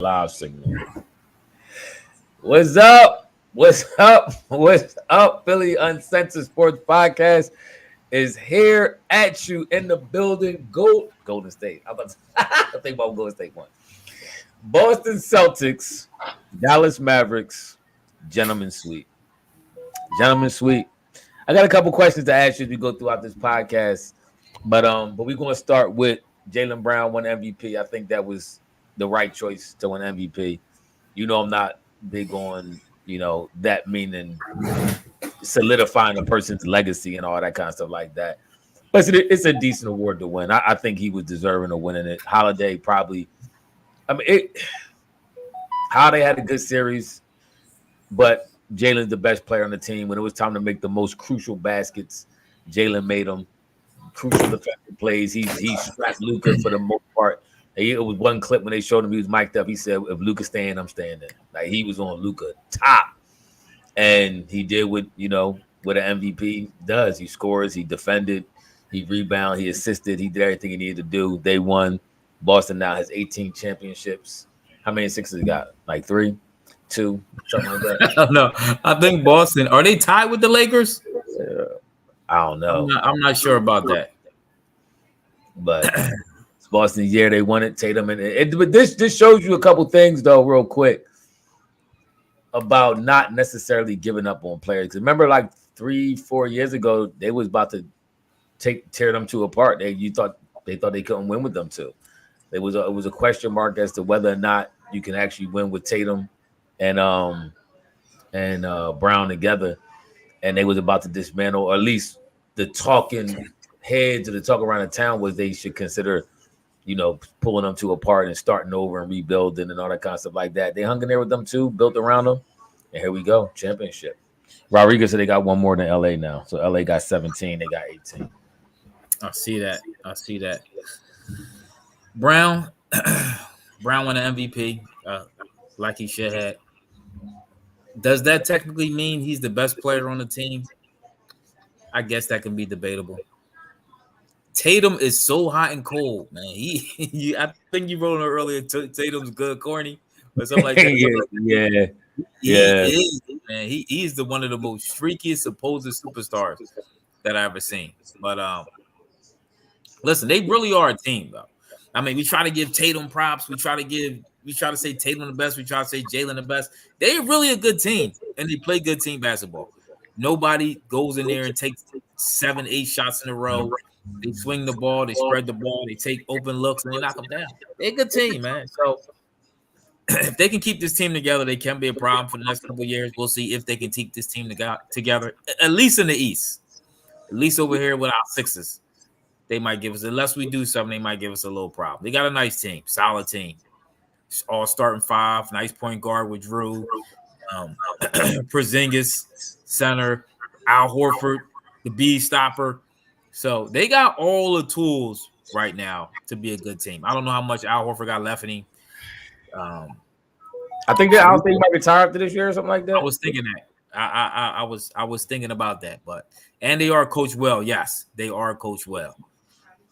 Live signal. What's up? What's up? What's up? Philly Uncensored Sports Podcast is here at you in the building. Golden State. I think about Golden State one. Boston Celtics, Dallas Mavericks, Gentlemen Suite. Gentlemen Suite. I got a couple questions to ask you as we go throughout this podcast, but we're going to start with Jaylen Brown won MVP. I think that was the right choice to win MVP. You know, I'm not big on, that meaning solidifying a person's legacy and all that kind of stuff like that. But it's a decent award to win. I think he was deserving of winning it. Holiday probably, Holiday had a good series, but Jaylen's the best player on the team. When it was time to make the most crucial baskets, Jaylen made them. Crucial defensive plays. He strapped Luka for the most part. It was one clip when they showed him he was mic'd up. He said, "If Luka's staying, I'm staying there." Like he was on Luka top, and he did what what an MVP does. He scores, he defended, he rebounded, he assisted, he did everything he needed to do. They won. Boston now has 18 championships. How many Sixers he got? Like 3, 2, something like that. I don't know. I think Boston are they tied with the Lakers? I don't know. I'm not sure about that. But it's Boston's year. They won it. Tatum but this shows you a couple things though, real quick, about not necessarily giving up on players. Remember, like 3-4 years ago, they was about to tear them two apart. They thought they couldn't win with them too. It was a question mark as to whether or not you can actually win with Tatum and Brown together. And they was about to dismantle, or at least the talking heads or the talk around the town was they should consider, pulling them two apart and starting over and rebuilding and all that kind of stuff like that. They hung in there with them too, built around them, and here we go, championship. Rodriguez said they got one more than LA now, so LA got 17, they got 18. I see that. Brown won an MVP, like he should have. Does that technically mean he's the best player on the team? I guess that can be debatable. Tatum is so hot and cold, man. I think you wrote it earlier. Tatum's good, corny, or something like that. He is, man. He's one of the most freakiest supposed superstars that I ever seen. But listen, they really are a team, though. I mean, we try to give Tatum props. We try to say Tatum the best. We try to say Jaylen the best. They're really a good team, and they play good team basketball. Nobody goes in there and takes 7-8 shots in a row. They swing the ball. They spread the ball. They take open looks, and they knock them down. They're a good team, man. So if they can keep this team together, they can be a problem for the next couple of years. We'll see if they can keep this team together, at least in the East. At least over here with our Sixers. They might give us, unless we do something, they might give us a little problem. They got a nice team, solid team. All starting 5, nice point guard with Drew, Porzingis, center, Al Horford, the B stopper. So they got all the tools right now to be a good team. I don't know how much Al Horford got left in him. I think that he might retire after this year or something like that. I was thinking that. I was thinking about that, and they are coached well. Yes, they are coached well.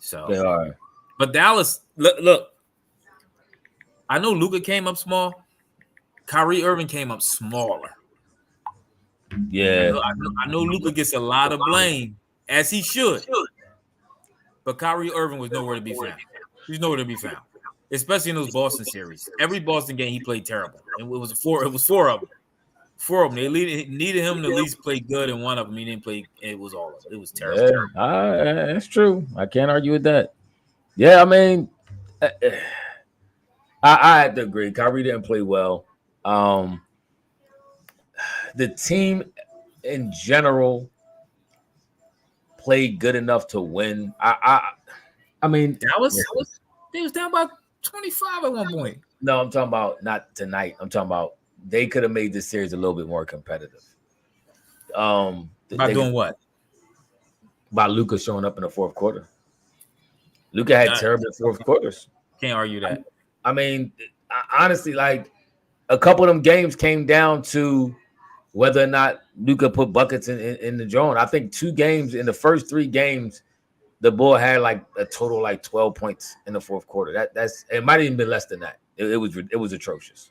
So they are. But Dallas, look. I know Luka came up small. Kyrie Irving came up smaller. Yeah. I know Luka gets a lot of blame, as he should. But Kyrie Irving was nowhere to be found. He's nowhere to be found, especially in those Boston series. Every Boston game, he played terrible. And it was four of them. 4 of them. They needed him to at least play good, and one of them he didn't play. It was all of it. It was terrible. Yeah, that's true. I can't argue with that. Yeah, I mean, I had to agree. Kyrie didn't play well. The team in general played good enough to win. I mean, they was down by 25 at one point. No, I'm talking about not tonight. I'm talking about they could have made this series a little bit more competitive. By doing what? By Luka showing up in the fourth quarter. Luka had terrible fourth quarters. Can't argue that. I mean, honestly, like a couple of them games came down to whether or not Luka put buckets in the drone. I think 2 games in the first 3 games, the boy had like a total like 12 points in the fourth quarter. That's it might have even been less than that. It was atrocious.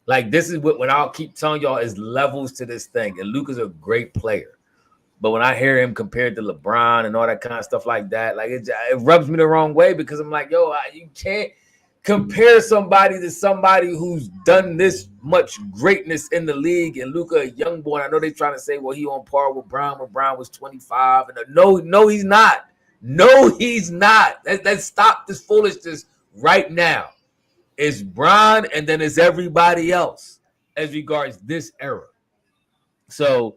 Like this is what when I'll keep telling y'all is levels to this thing. And Luka's a great player. But when I hear him compared to LeBron and all that kind of stuff like that, like it rubs me the wrong way because I'm like, yo, you can't compare somebody to somebody who's done this much greatness in the league. And Luka, a young boy, I know they're trying to say, well, he on par with Brown when Brown was 25. And no, he's not. No, he's not. Let's stop this foolishness right now. It's Brown and then it's everybody else as regards this era. So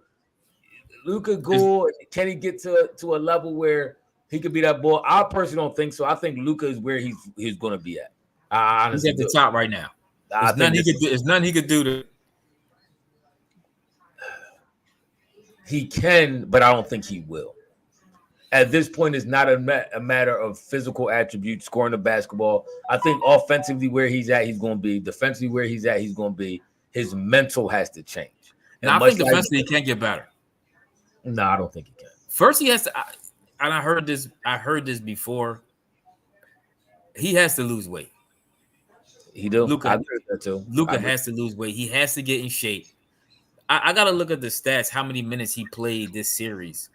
Luka Gould, can he get to a level where he could be that boy? I personally don't think so. I think Luka is where he's going to be at. I honestly he's at the top right now. There's nothing he could do to. He can, but I don't think he will. At this point, it's not a matter of physical attributes, scoring the basketball. I think offensively where he's at, he's going to be. Defensively where he's at, he's going to be. His mental has to change. And I think defensively he can't get better. No, I don't think he can. First, he has to. And I heard this before. He has to lose weight. He do. Luka, I agree with that too. Luka has to lose weight. He has to get in shape. I got to look at the stats. How many minutes he played this series,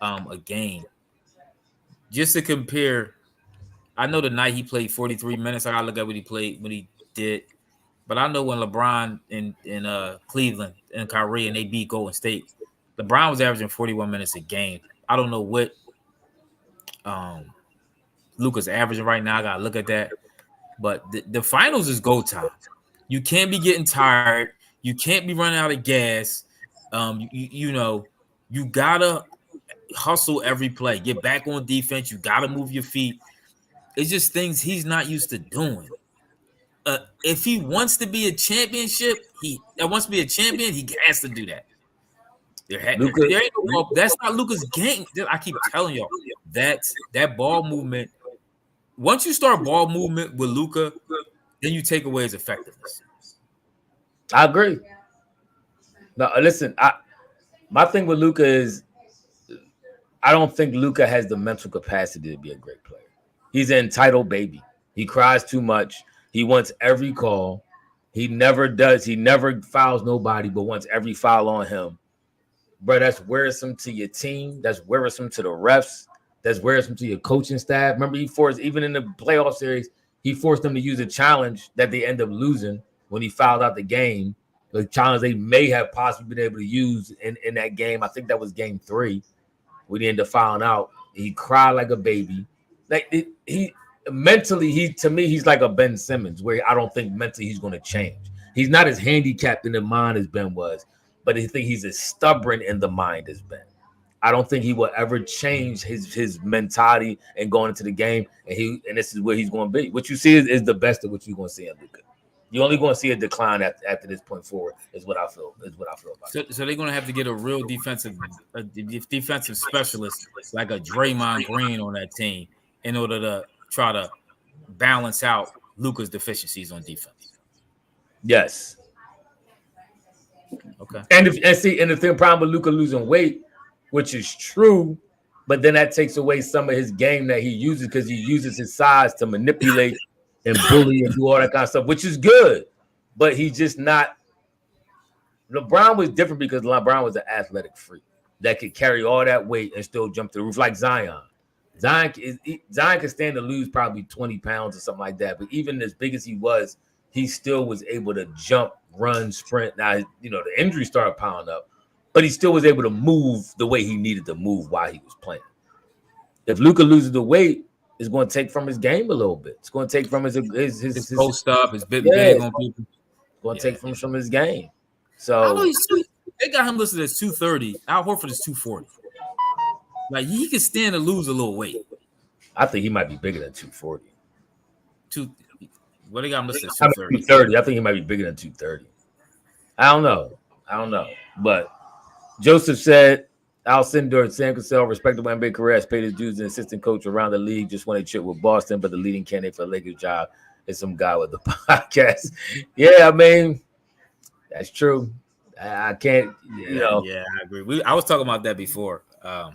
a game, just to compare. I know the night he played 43 minutes. I got to look at what he did. But I know when LeBron in Cleveland and Kyrie and they beat Golden State, LeBron was averaging 41 minutes a game. I don't know what Luka's averaging right now. I got to look at that. But the finals is go time. You can't be getting tired. You can't be running out of gas. You got to hustle every play. Get back on defense. You got to move your feet. It's just things he's not used to doing. If he wants to be a champion, he has to do that. That's not Luka's game. I keep telling y'all that ball movement. Once you start ball movement with Luka, then you take away his effectiveness. I agree. No, listen. My thing with Luka is, I don't think Luka has the mental capacity to be a great player. He's an entitled baby. He cries too much. He wants every call. He never does. He never fouls nobody, but wants every foul on him. Bro, that's wearisome to your team. That's wearisome to the refs. That's wearisome to your coaching staff. Remember, he forced, even in the playoff series, he forced them to use a challenge that they end up losing when he fouled out the game. The challenge they may have possibly been able to use in that game. I think that was game 3. When he ended up fouling out. He cried like a baby. Like to me, he's like a Ben Simmons, where I don't think mentally he's going to change. He's not as handicapped in the mind as Ben was, but I think he's as stubborn in the mind as Ben. I don't think he will ever change his mentality and going into the game, and this is where he's going to be. What you see is the best of what you're going to see in Luka. You're only going to see a decline after this point forward. Is what I feel about it. So they're going to have to get a real defensive specialist like a Draymond Green on that team in order to try to balance out Luka's deficiencies on defense. Yes. Okay. And the thing problem with Luka losing weight, which is true, but then that takes away some of his game that he uses because he uses his size to manipulate and bully and do all that kind of stuff, which is good. But he's just not. LeBron was different because LeBron was an athletic freak that could carry all that weight and still jump to the roof like Zion. Zion can stand to lose probably 20 pounds or something like that. But even as big as he was, he still was able to jump, run, sprint. Now, the injury started piling up, but he still was able to move the way he needed to move while he was playing. If Luka loses the weight, it's going to take from his game a little bit. It's going to take from his post up, his big on people. It's going to take from his game. So they got him listed as 230. Al Horford is 240. Like he can stand to lose a little weight. I think he might be bigger than 240. What they got him listed as 230? 230. I think he might be bigger than 230. I don't know. But Joseph said Al Sindor and Sam Cassell, respectable NBA career, has paid his dues as an assistant coach around the league. Just won a trip with Boston, but the leading candidate for the Lakers job is some guy with the podcast. Yeah, I mean, that's true. I can't, Yeah, I agree. I was talking about that before. I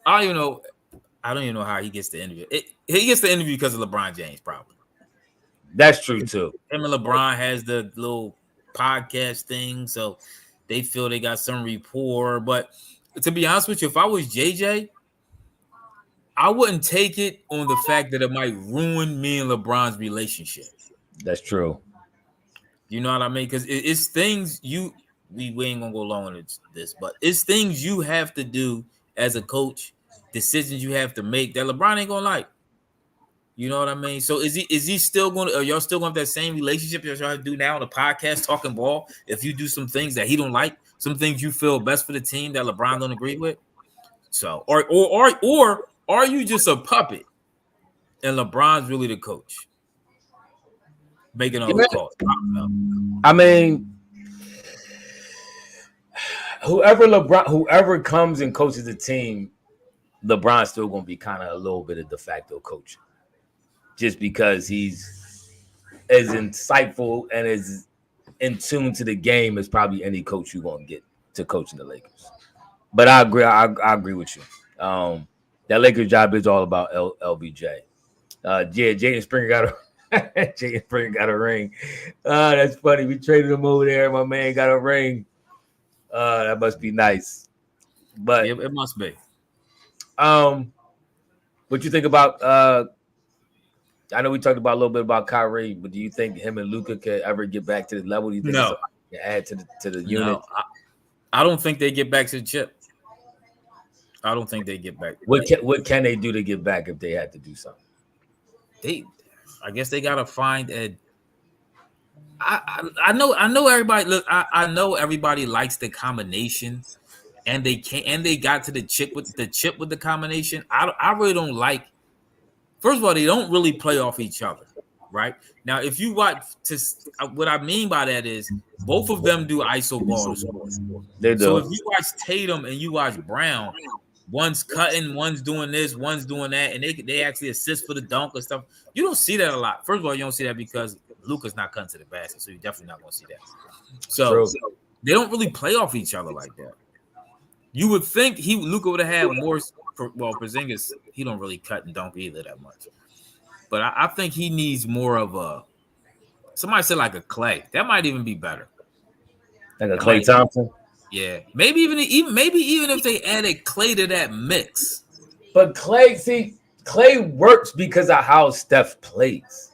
don't even know how he gets the interview. He gets the interview because of LeBron James, probably. That's true too. Him and LeBron has the little podcast thing, so they feel they got some rapport. But to be honest with you, if I was JJ, I wouldn't take it on the fact that it might ruin me and LeBron's relationship. That's true. You know what I mean? Because it's things we ain't gonna go long on this, but it's things you have to do as a coach, decisions you have to make that LeBron ain't gonna like. You know what I mean? So is he still going to? Are y'all still going to have that same relationship that y'all do now on the podcast, talking ball? If you do some things that he don't like, some things you feel best for the team that LeBron don't agree with. So, or are you just a puppet, and LeBron's really the coach, making all the calls? I mean, whoever comes and coaches the team, LeBron's still going to be kind of a little bit of de facto coach. Just because he's as insightful and as in tune to the game as probably any coach you're going to get to coaching the Lakers. But I agree. I agree with you. That Lakers job is all about LBJ. Jaden Springer got a ring. That's funny. We traded him over there. My man got a ring. That must be nice. But it must be. What you think about? I know we talked about a little bit about Kyrie, but do you think him and Luka could ever get back to the level? Do you think no? Can add to the unit? No, I don't think they get back to the chip. I don't think they get back. What can they do to get back if they had to do something? I guess they gotta find a. I know everybody. Look, I know everybody likes the combination, and they got to the chip with the combination. I really don't like. First of all, they don't really play off each other, right? Now, if you watch, what I mean by that is both of them do ISO ball to score. They do. So if you watch Tatum and you watch Brown, one's cutting, one's doing this, one's doing that, and they actually assist for the dunk and stuff. You don't see that a lot. First of all, you don't see that because Luka's not cutting to the basket, so you're definitely not going to see that. So they don't really play off each other like that. You would think Luka would have had more. Well, Porzingis, he don't really cut and dunk either that much. But I think he needs more of a. Somebody said like a Clay. That might even be better. Like a Klay Thompson. Yeah, maybe even if they added Clay to that mix. But Clay works because of how Steph plays.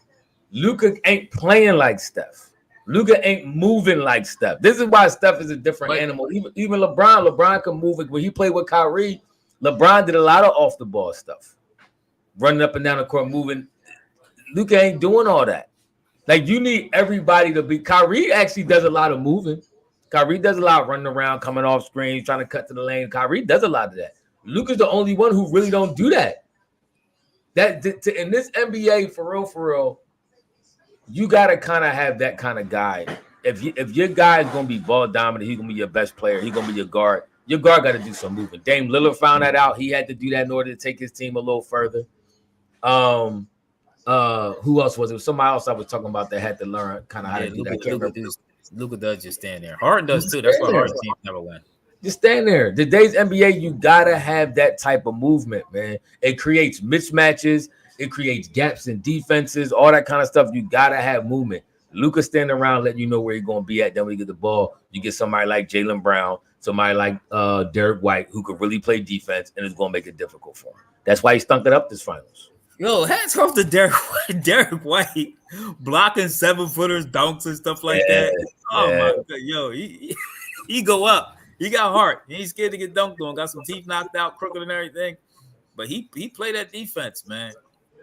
Luka ain't playing like Steph. Luka ain't moving like Steph. This is why Steph is a different animal. Even LeBron can move it. When he played with Kyrie, LeBron did a lot of off the ball stuff, running up and down the court, moving. Luka ain't doing all that. Like, you need everybody to be. Kyrie actually does a lot of moving. Kyrie does a lot of running around, coming off screens, trying to cut to the lane. Kyrie does a lot of that. Luka's the only one who really don't do that. In this NBA, for real, you gotta kind of have that kind of guy. If your guy is gonna be ball dominant, he's gonna be your best player. He's gonna be your guard. Your guard got to do some movement. Dame Lillard found that out. He had to do that in order to take his team a little further. Who else was it? Somebody else I was talking about that had to learn kind of how to do that. Luka does just stand there. Harden does too. That's why Harden teams never win. Just stand there. Today's NBA, you gotta have that type of movement, man. It creates mismatches. It creates gaps in defenses. All that kind of stuff. You gotta have movement. Luka standing around, letting you know where you're gonna be at. Then when you get the ball, you get somebody like Jaylen Brown. Somebody like Derek White, who could really play defense and is going to make it difficult for him. That's why he stunk it up this finals. Yo, hats off to Derek White, blocking 7-footers, dunks and stuff like that. Oh my God, yo, he go up. He got heart. He ain't scared to get dunked on. Got some teeth knocked out, crooked and everything. But he played that defense, man.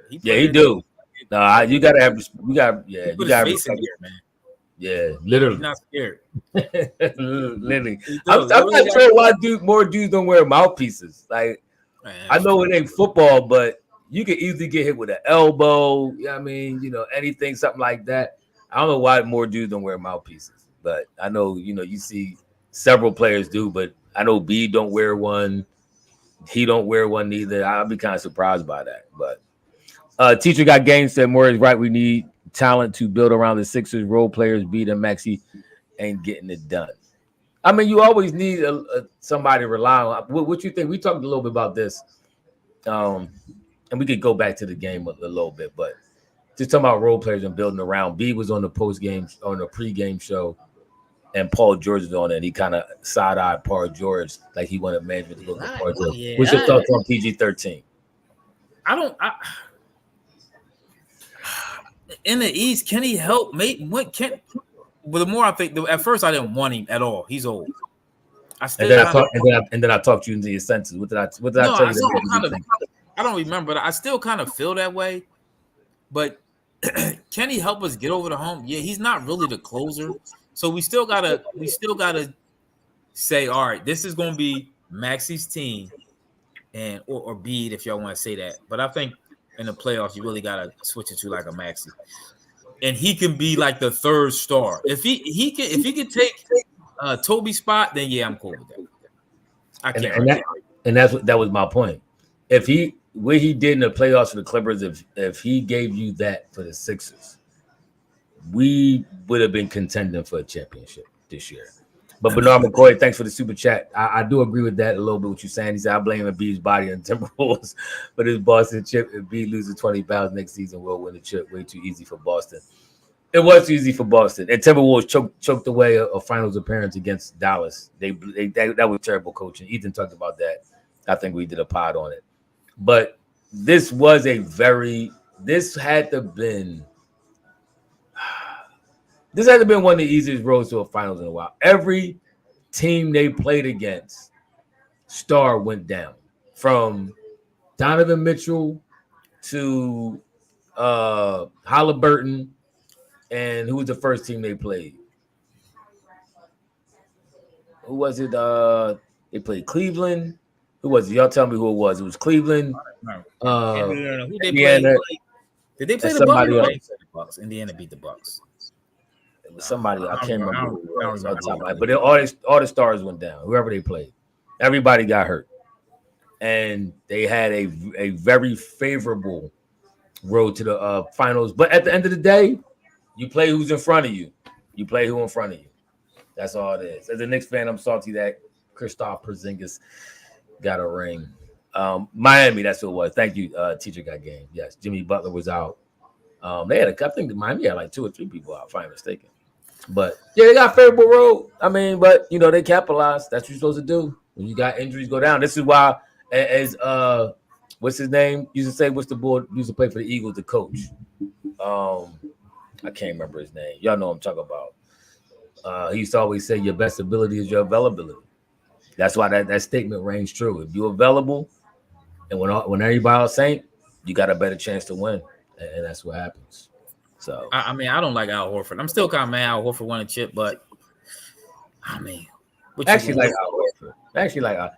He do. No, you gotta have. You got face in here, man. Yeah, literally. He's not scared. Literally. I'm not sure why more dudes don't wear mouthpieces. Like, man, I know it ain't football, but you can easily get hit with an elbow. You know what I mean? Anything, something like that. I don't know why more dudes don't wear mouthpieces, but I know, you see several players do, but I know B don't wear one. He don't wear one neither. I'll be kind of surprised by that. But Teacher Got Game said more is right. We need talent to build around the Sixers. Role players, Beat and Maxey ain't getting it done. I mean, you always need somebody to rely on. What you think? We talked a little bit about this, and we could go back to the game a little bit. But just talking about role players and building around. B was on the pregame show, and Paul George was on it. And he kind of side-eyed Paul George like he wanted management to go get Paul George. What's your thoughts on PG-13? In the East, can he help? But the more I think, at first I didn't want him at all. He's old. And then I talked you into your senses. What did I tell you? I don't remember. But I still kind of feel that way. But can he help us get over the hump? Yeah, he's not really the closer. So we still gotta say, all right, this is gonna be Maxi's team, and or Bede if y'all want to say that. But I think in the playoffs, you really gotta switch it to like a Maxi, and he can be like the third star. If he can take Toby's spot, then yeah, I'm cool with that. That was my point. If what he did in the playoffs for the Clippers, if he gave you that for the Sixers, we would have been contending for a championship this year. But Bernard McCoy, thanks for the super chat. I do agree with that a little bit what you're saying. He said, I blame Embiid's body on Timberwolves for this Boston chip. If Embiid loses 20 pounds next season, we'll win the chip. Way too easy for Boston. It was too easy for Boston. And Timberwolves choked away a finals appearance against Dallas. That was terrible coaching. Ethan talked about that. I think we did a pod on it. But this had to been one of the easiest roads to a finals in a while. Every team they played against, star went down. From Donovan Mitchell to Halliburton, and who was the first team they played? Who was it? They played Cleveland. Who was it? Y'all tell me who it was. It was Cleveland. Indiana. Who they Indiana. Did they play the Bucks? Indiana beat the Bucks. It was somebody I can't remember. But all the stars went down. Whoever they played, everybody got hurt, and they had a very favorable road to the finals. But at the end of the day, you play who's in front of you. You play who in front of you. That's all it is. As a Knicks fan, I'm salty that Kristaps Porzingis got a ring. Miami, that's what it was. Thank you, teacher got game. Yes, Jimmy Butler was out. They had I think Miami had like 2 or 3 people out, if I'm mistaken. But yeah, they got a favorable road. I mean, but they capitalized. That's what you're supposed to do. When you got injuries, go down. This is why, as what's his name? Used to say, what's the boy used to play for the Eagles, the coach? I can't remember his name. Y'all know what I'm talking about. He used to always say, your best ability is your availability. That's why that statement rings true. If you're available, and when everybody else ain't, you got a better chance to win, and that's what happens. So I mean, I don't like Al Horford. I'm still kind of mad Al Horford won a chip, but I mean, actually like Al Horford.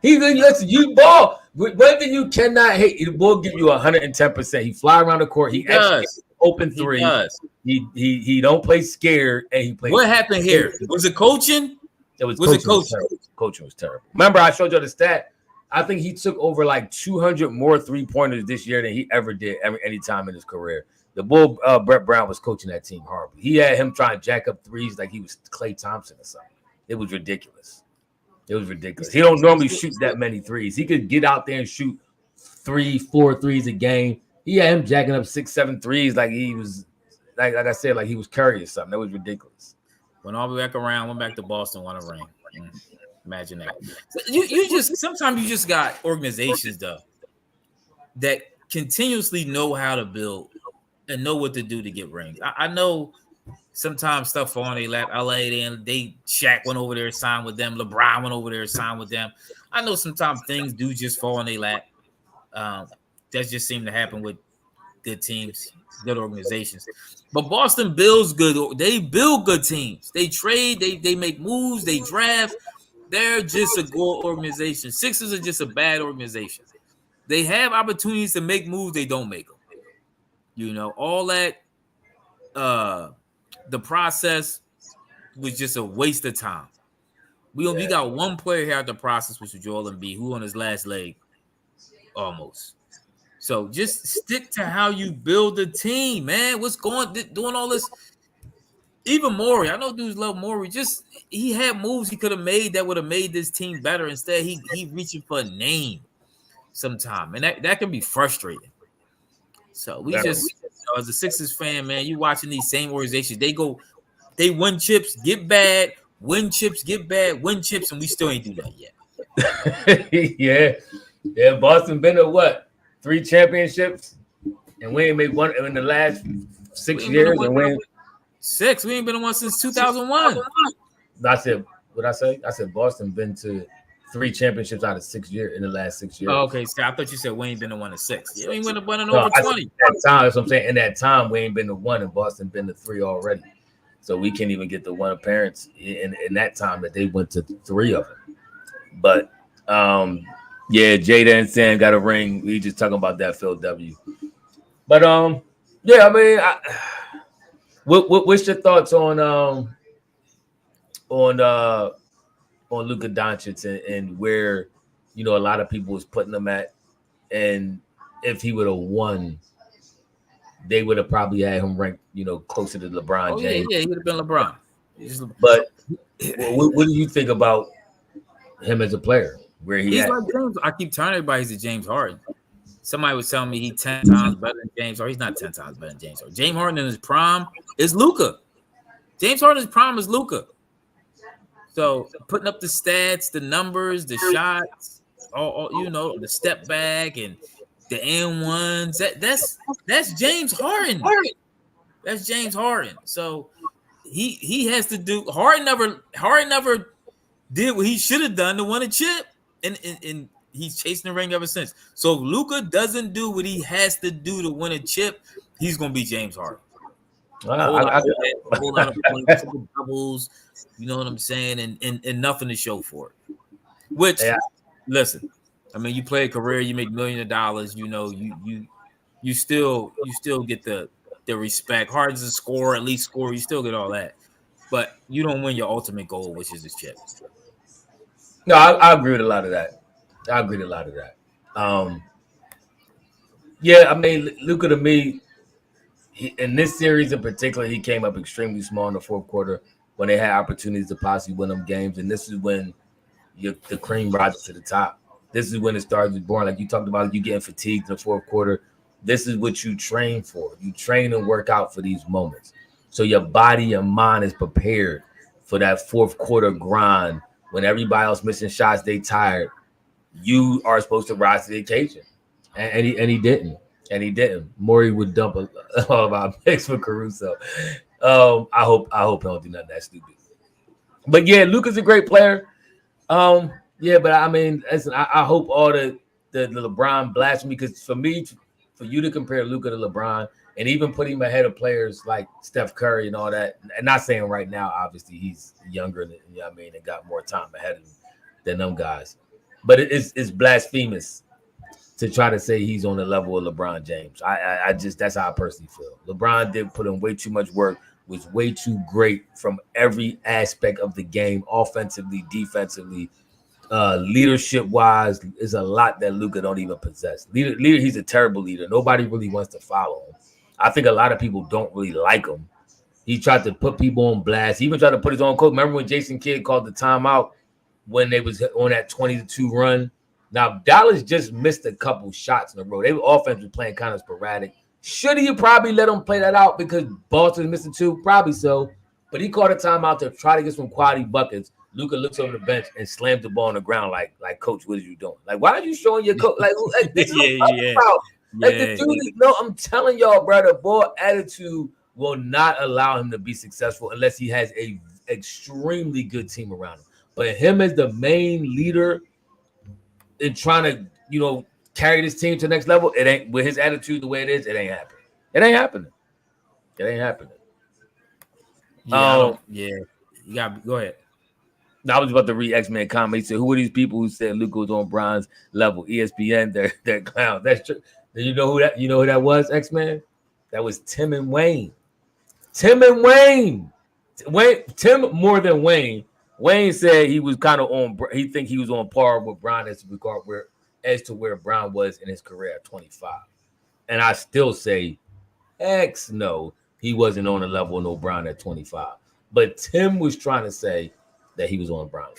Listen, you ball. One thing you cannot hate, the ball give you 110%. He fly around the court. He actually open three. He don't play scared, and he plays. What happened here? Was it coaching? Was it coaching? Coaching was terrible. Remember, I showed you the stat. I think he took over like 200 more 3-pointers this year than he ever did any time in his career. The bull, Brett Brown, was coaching that team horribly. He had him trying to jack up threes like he was Klay Thompson or something. It was ridiculous. He don't normally shoot that many threes. He could get out there and shoot 3-4 threes a game. He had him jacking up 6-7 threes like he was, like I said, like he was Curry or something. That was ridiculous. Went all the way back around, went back to Boston, won a ring. Imagine that. You just sometimes you just got organizations though that continuously know how to build and know what to do to get rings. I know sometimes stuff fall on their lap. They Shaq went over there and signed with them. LeBron went over there and signed with them. I know sometimes things do just fall on their lap. That just seemed to happen with good teams, good organizations. But Boston builds good. They build good teams. They trade. They make moves. They draft. They're just a good organization. Sixers are just a bad organization. They have opportunities to make moves. They don't make them. All that. The process was just a waste of time. We got one player here at the process, which was Joel Embiid, who on his last leg, almost. So just stick to how you build a team, man. What's doing all this? Even Morey, I know dudes love Morey. Just he had moves he could have made that would have made this team better. Instead, he reaching for a name sometime, and that can be frustrating. So we just as a Sixers fan, man, you watching these same organizations. They win chips, get bad, win chips, get bad, win chips, and we still ain't do that yet. Yeah. Boston been to what? 3 championships, and we ain't made one in the last 6 years. And we 6. We ain't been to one since 2001. I said, what I say? I said Boston been to 3 championships out of 6 years in the last 6 years. Oh, okay. So I thought you said we ain't been to one in 6. Yeah, we ain't been to one in over 20. That time, that's what I'm saying. In that time, we ain't been to 1, and Boston been to 3 already. So we can't even get the 1 appearance in that time that they went to 3 of them. But yeah, Jada and Sam got a ring. We just talking about that Phil W. But yeah, I mean, what's your thoughts on Luka Dončić and where, you know, a lot of people was putting him at, and if he would have won, they would have probably had him ranked, you know, closer to LeBron James. Yeah, he would have been LeBron. But what do you think about him as a player? Where he's like James. I keep telling everybody he's a James Harden. Somebody was telling me he's 10 times better than James Harden. He's not 10 times better than James Harden. James Harden in his prime is Luka. James Harden's prime is Luka. So putting up the stats, the numbers, the shots, all you know, the step back and the N1s. That's James Harden. That's James Harden. So he has to do. Harden never did what he should have done to win a chip, and he's chasing the ring ever since. So if Luka doesn't do what he has to do to win a chip, he's gonna be James Harden. A whole lot of doubles, you know what I'm saying, and nothing to show for it. Which, listen, I mean, you play a career, you make millions of dollars, you know, you still get the respect. Harden's a scorer, at least score, you still get all that, but you don't win your ultimate goal, which is this chip. No, I agree with a lot of that. Yeah, I mean, Luka to me, in this series in particular, he came up extremely small in the fourth quarter when they had opportunities to possibly win them games. And this is when the cream rises to the top. This is when it starts boring. Like you talked about, you getting fatigued in the fourth quarter. This is what you train for. You train and work out for these moments. So your body and mind is prepared for that fourth quarter grind. When everybody else missing shots, they tired. You are supposed to rise to the occasion, and he didn't. And he didn't. Morey would dump all of our picks for Caruso. I hope he don't do nothing that stupid. But yeah, Luka's a great player. Yeah, but I mean, listen, I hope all the LeBron blasphemy, because for you to compare Luka to LeBron and even put him ahead of players like Steph Curry and all that, and not saying right now, obviously he's younger than, you know what I mean, and got more time ahead of him than them guys. But it's blasphemous to try to say he's on the level of LeBron James. I just, that's how I personally feel. LeBron did put in way too much work, was way too great from every aspect of the game, offensively, defensively, leadership-wise. Is a lot that Luka don't even possess. Leader, he's a terrible leader. Nobody really wants to follow him. I think a lot of people don't really like him. He tried to put people on blast. He even tried to put his own coach. Remember when Jason Kidd called the timeout when they was on that 20-2 run? Now, Dallas just missed a couple shots in a row. Their offense was playing kind of sporadic. Should he probably let them play that out because Boston missing 2? Probably so. But he called a timeout to try to get some quality buckets. Luka looks over the bench and slams the ball on the ground like Coach, what are you doing? Like, why are you showing your coach? Like this is what I'm talking about. Like, the dude, no, I'm telling y'all, bro, the ball attitude will not allow him to be successful unless he has a extremely good team around him. But him as the main leader and trying to, you know, carry this team to the next level, it ain't, with his attitude the way it is, it ain't happening. It ain't happening. It ain't happening. You got, go ahead. I was about to read X-Men comment. He said, who are these people who said Luka was on Bron's level? ESPN, they're clowns. That's true. You know who that was, X-Men? That was Tim and Wayne. Tim more than Wayne. Wayne said he was kind of on, he think he was on par with Bron as to where Bron was in his career at 25. And I still say, no, he wasn't on the level of no Bron at 25. But Tim was trying to say that he was on Bron.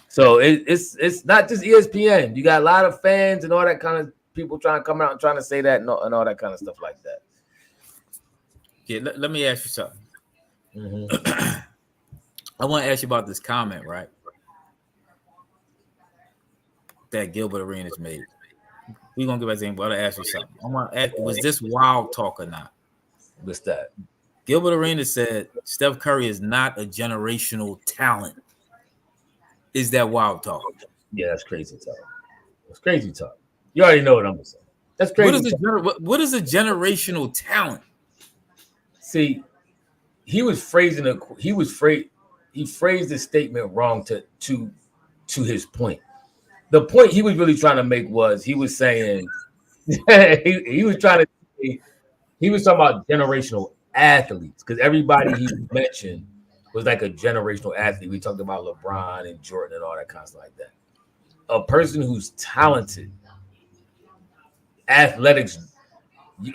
So it's not just ESPN. You got a lot of fans and all that kind of people trying to come out and trying to say that and all that kind of stuff like that. Yeah, let me ask you something. Mm-hmm. I want to ask you about this comment, right? That Gilbert Arenas made. We're gonna give us but I'll ask you something. I want to ask, was this wild talk or not? What's that? Gilbert Arenas said Steph Curry is not a generational talent. Is that wild talk? Yeah, that's crazy talk. That's crazy talk. You already know what I'm gonna say. That's crazy. What is a generational talent? See, he phrased the statement wrong to his point. The point he was really trying to make was he was saying he was trying to say, he was talking about generational athletes because everybody he mentioned was like a generational athlete. We talked about LeBron and Jordan and all that kind of stuff like that. A person who's talented, athletics,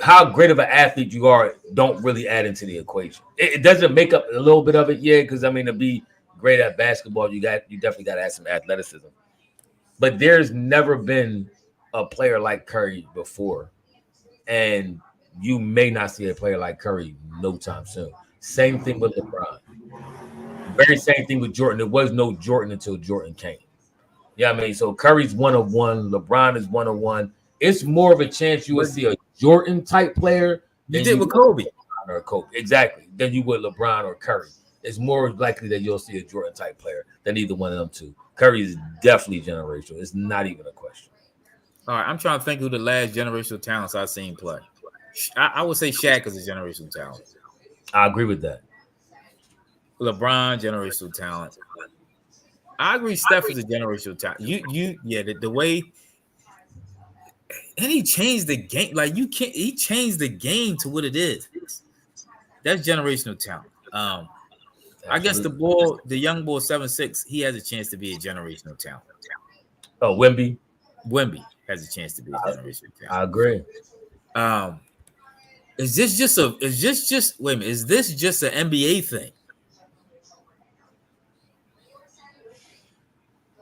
how great of an athlete you are, don't really add into the equation. It doesn't make up a little bit of it, yeah. Because I mean, to be great at basketball, you definitely got to have some athleticism. But there's never been a player like Curry before, and you may not see a player like Curry no time soon. Same thing with LeBron. Very same thing with Jordan. There was no Jordan until Jordan came. Yeah, I mean, so Curry's 1 of 1. LeBron is 1 of 1. It's more of a chance you will see a Jordan type player than you did with Kobe or Kobe. Exactly. Than you would LeBron or Curry. It's more likely that you'll see a Jordan type player than either one of them two. Curry is definitely generational. It's not even a question. All right, I'm trying to think who the last generational talents I've seen play. I would say Shaq is a generational talent. I agree with that. LeBron, generational talent. I agree. Steph is a generational talent. The way, and he changed the game. Like you can't. He changed the game to what it is. That's generational talent. I guess the young boy 7'6", he has a chance to be a generational talent. Oh, Wemby has a chance to be a generational talent. I agree. Is this just wait a minute? Is this just an NBA thing?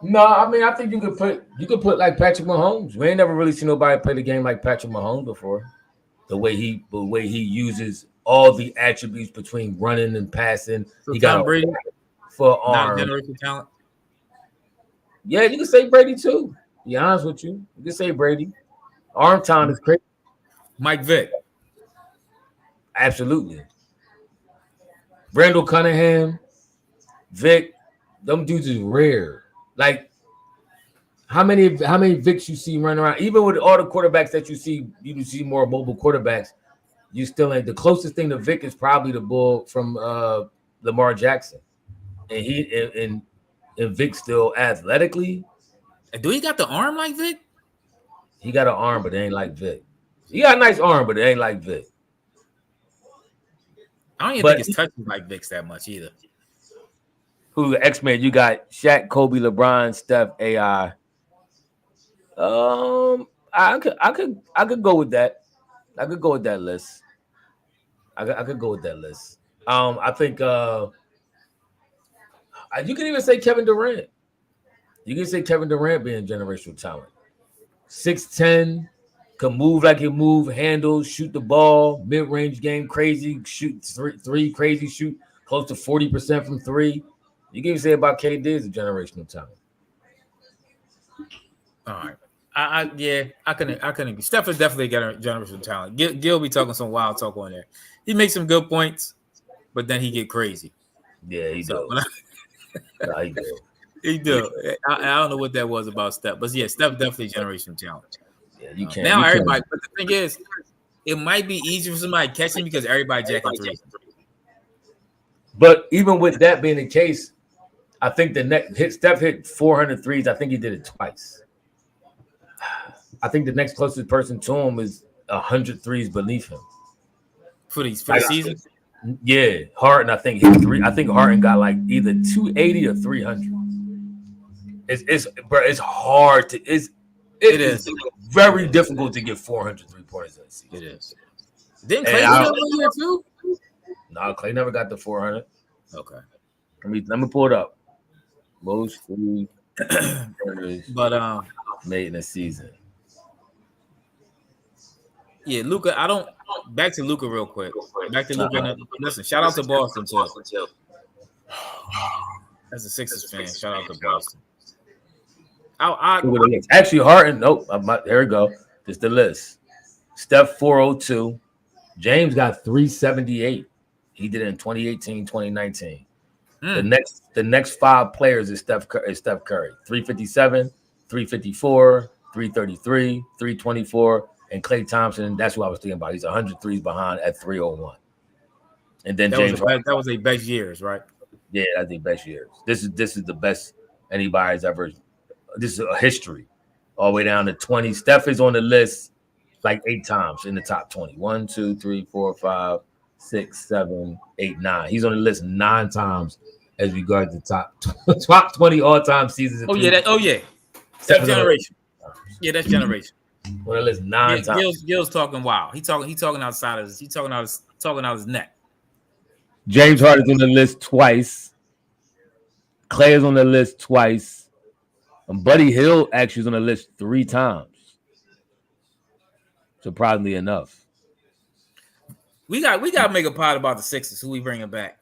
No, I mean I think you could put like Patrick Mahomes. We ain't never really seen nobody play the game like Patrick Mahomes before. The way he uses all the attributes between running and passing. So he got Brady for arm. Not generational talent. Yeah, you can say Brady too. To be honest with you, you can say Brady. Arm talent is crazy. Mike Vick. Absolutely. Randall Cunningham, Vic, them dudes is rare. Like how many Vicks you see running around? Even with all the quarterbacks that you see more mobile quarterbacks. You still ain't. The closest thing to Vic is probably the bull from Lamar Jackson, and Vic still athletically. Do he got the arm like Vic? He got an arm, but it ain't like Vic. He got a nice arm, but it ain't like Vic. I don't even think his touch is like Vic's that much either. Who X-Men? You got Shaq, Kobe, LeBron, Steph, AI. I could go with that. I could go with that list. I could go with that list. I think you can even say Kevin Durant. You can say Kevin Durant being generational talent. 6'10", can move like he move, handle, shoot the ball, mid-range game, crazy, shoot three, crazy shoot, close to 40% from three. You can even say about KD is a generational talent. All right. I couldn't agree. Steph is definitely a generational talent. Gil be talking some wild talk on there. He makes some good points, but then he get crazy. Yeah, he do. Nah, he do. He do. I don't know what that was about Steph, but yeah, Steph definitely generational talent. Yeah, you can't. Now everybody, but the thing is, it might be easier for somebody catching because everybody jacking threes. But even with that being the case, I think Steph hit 400 threes. I think he did it twice. I think the next closest person to him is 100 threes beneath him. For the season? Yeah. Harden, I think, hit 3. I think Harden got like either 280 or 300. It's hard to it is very difficult to get 400 3-pointers in the season. It is. Didn't Clay do that 1 year too? No, Clay never got the 400. Okay. Let me pull it up. Most free but made in a season. Yeah, Luka. I don't. Back to Luka real quick. Back to Luka. Listen, shout out to Boston too. As a Sixers fan, shout out to Boston. Actually, Harden. Nope. Here we go. Just the list. Steph 402. James got 378. He did it in 2018, 2019. The next five players is Steph Curry. 357, 354, 333, 324, and Klay Thompson. That's what I was thinking about. He's 103 behind at 301. And then that was their best years, right? Yeah, that's the best years. This is the best anybody's ever. This is a history, all the way down to 20. Steph is on the list like 8 times in the top 20. 1, 2, 3, 4, 5, 6, 7, 8, 9. He's on the list 9 times as regards the top 20 all-time seasons. That's generation. Yeah, that's generation. On the list 9 times. Gil's talking wild. He talking outside of his. He talking out his neck. James Harden's on the list twice. Klay is on the list twice. And Buddy Hield actually is on the list 3 times. Surprisingly enough. We got to make a pod about the Sixers, who we bringing back.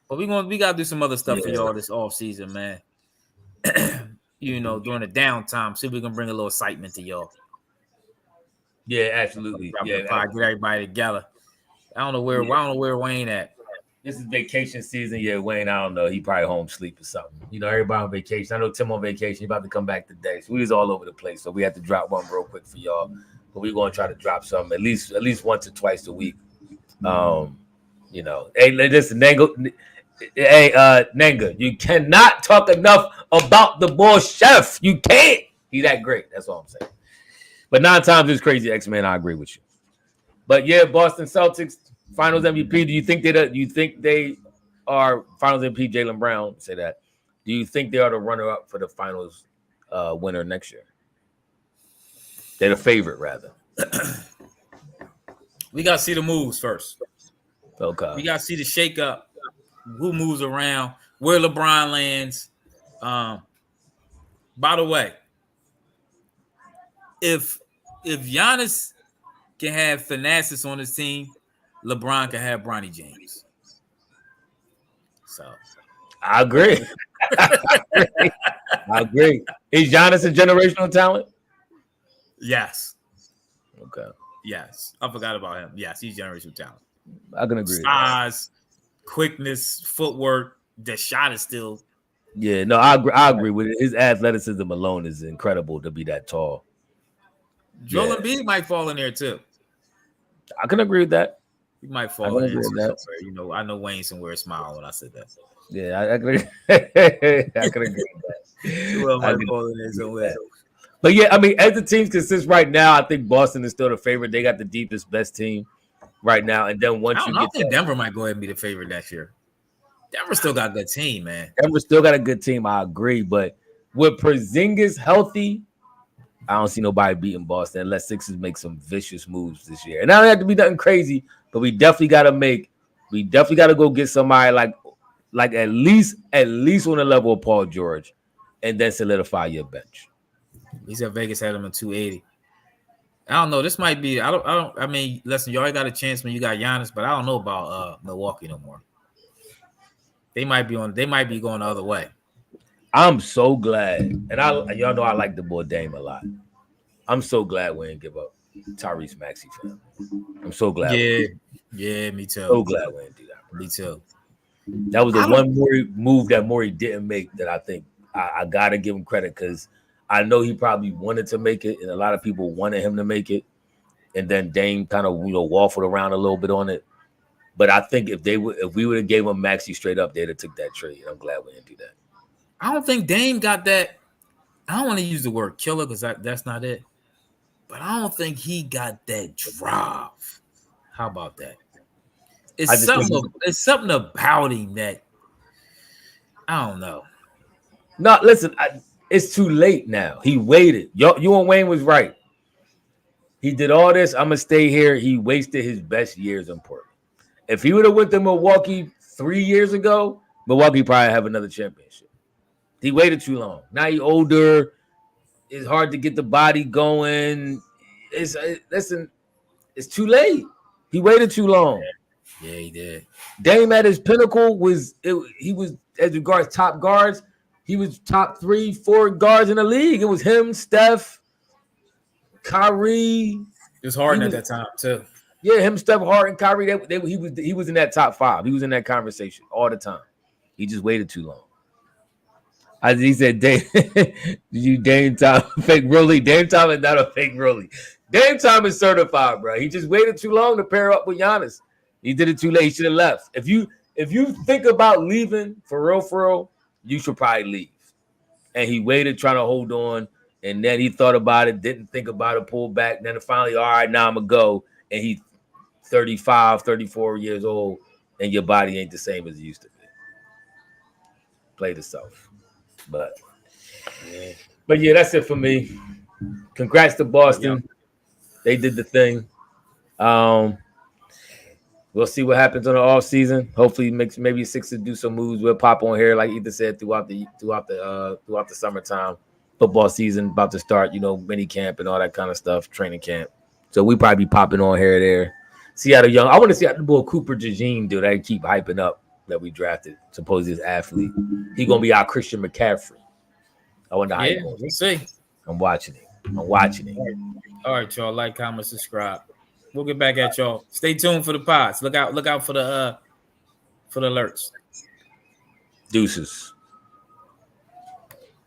But we got to do some other stuff for y'all this off season, man. During the downtime, see if we can bring a little excitement to y'all. Yeah, absolutely. Get everybody together. I don't know where Wayne at. This is vacation season. Yeah, Wayne, I don't know. He probably home sleep or something. Everybody on vacation. I know Tim on vacation. He about to come back today. So we was all over the place. So we had to drop one real quick for y'all. But we're going to try to drop some at least once or twice a week. Hey, listen, Nanga, you cannot talk enough about the boy Chef. You can't. He that great. That's all I'm saying. But 9 times is crazy, X-Man. I agree with you. But yeah, Boston Celtics Finals MVP. Do you think they are Finals MVP? Jaylen Brown say that. Do you think they are the runner-up for the Finals winner next year? They're the favorite, rather. We got to see the moves first. Okay. We got to see the shakeup. Who moves around? Where LeBron lands. By the way, if Giannis can have Thanasis on his team, LeBron can have Bronny James. So I agree. I agree. Is Giannis a generational talent? Yes. Okay. Yes. I forgot about him. Yes, he's generational talent. I can agree. Size, quickness, footwork. The shot is still. Yeah, no, I agree with it. His athleticism alone is incredible to be that tall. Joel Embiid might fall in there too. I can agree with that. He might fall in there somewhere. I know Wayne somewhere smile when I said that. Yeah, I can agree. I can agree with that. Joel might fall in there somewhere. But yeah, I mean, as the teams consist right now, I think Boston is still the favorite. They got the deepest, best team right now. And then once I think Denver might go ahead and be the favorite next year. Denver still got a good team, man. Denver still got a good team. I agree. But with Porzingis healthy, I don't see nobody beating Boston unless Sixers make some vicious moves this year. And I don't have to be nothing crazy, but we definitely got to go get somebody like at least on the level of Paul George, and then solidify your bench. He said Vegas had him in 280. I don't know. This might be. I mean, listen, you already got a chance when you got Giannis, but I don't know about Milwaukee no more. They might be going the other way. I'm so glad, and y'all know I like the boy Dame a lot. I'm so glad we didn't give up Tyrese Maxey for him. I'm so glad. Yeah, me too. So glad we didn't do that. Me too. That was the one move that Morey didn't make that I think I gotta give him credit, because I know he probably wanted to make it, and a lot of people wanted him to make it, and then Dame kind of waffled around a little bit on it. But I think if we would have gave him Maxey straight up, they'd have took that trade. I'm glad we didn't do that. I don't think Dame got that. I don't want to use the word killer because that's not it. But I don't think he got that drive. How about that? It's something about him that I don't know. No, listen, it's too late now. He waited. You and Wayne was right. He did all this. I'm gonna stay here. He wasted his best years in Portland. If he would have went to Milwaukee 3 years ago, Milwaukee probably have another championship. He waited too long. Now he's older. It's hard to get the body going. Listen, It's too late. He waited too long. Yeah, he did. Dame at his pinnacle he was as regards top guards. He was top 3, 4 guards in the league. It was him, Steph, Kyrie. It was Harden at that time too. Yeah, him, Steph, Harden, Kyrie. He was in that top 5. He was in that conversation all the time. He just waited too long. As he said, Dame Time fake Rolly. Dame Time is not a fake Rolly. Dame Time is certified, bro. He just waited too long to pair up with Giannis. He did it too late. He should have left. If you think about leaving for real, you should probably leave. And he waited, trying to hold on, and then he thought about it, didn't think about it, pulled back. Then finally, all right, now I'm gonna go. And he 35, 34 years old, and your body ain't the same as it used to be. Play the self. But yeah, that's it for me. Congrats to Boston. Yep. They did the thing. We'll see what happens on the off season. Hopefully, maybe Sixers do some moves. We'll pop on here, like Ethan said, throughout the summertime. Football season about to start. Mini camp and all that kind of stuff, training camp. So we probably be popping on here or there. See how the I want to see how the boy Cooper DeJean do. They keep hyping up that we drafted. Suppose he's athlete. He gonna be our Christian McCaffrey. I wonder how he goes. We'll see. I'm watching it. All right, y'all. Like, comment, subscribe. We'll get back at y'all. Stay tuned for the pods. Look out for the alerts. Deuces.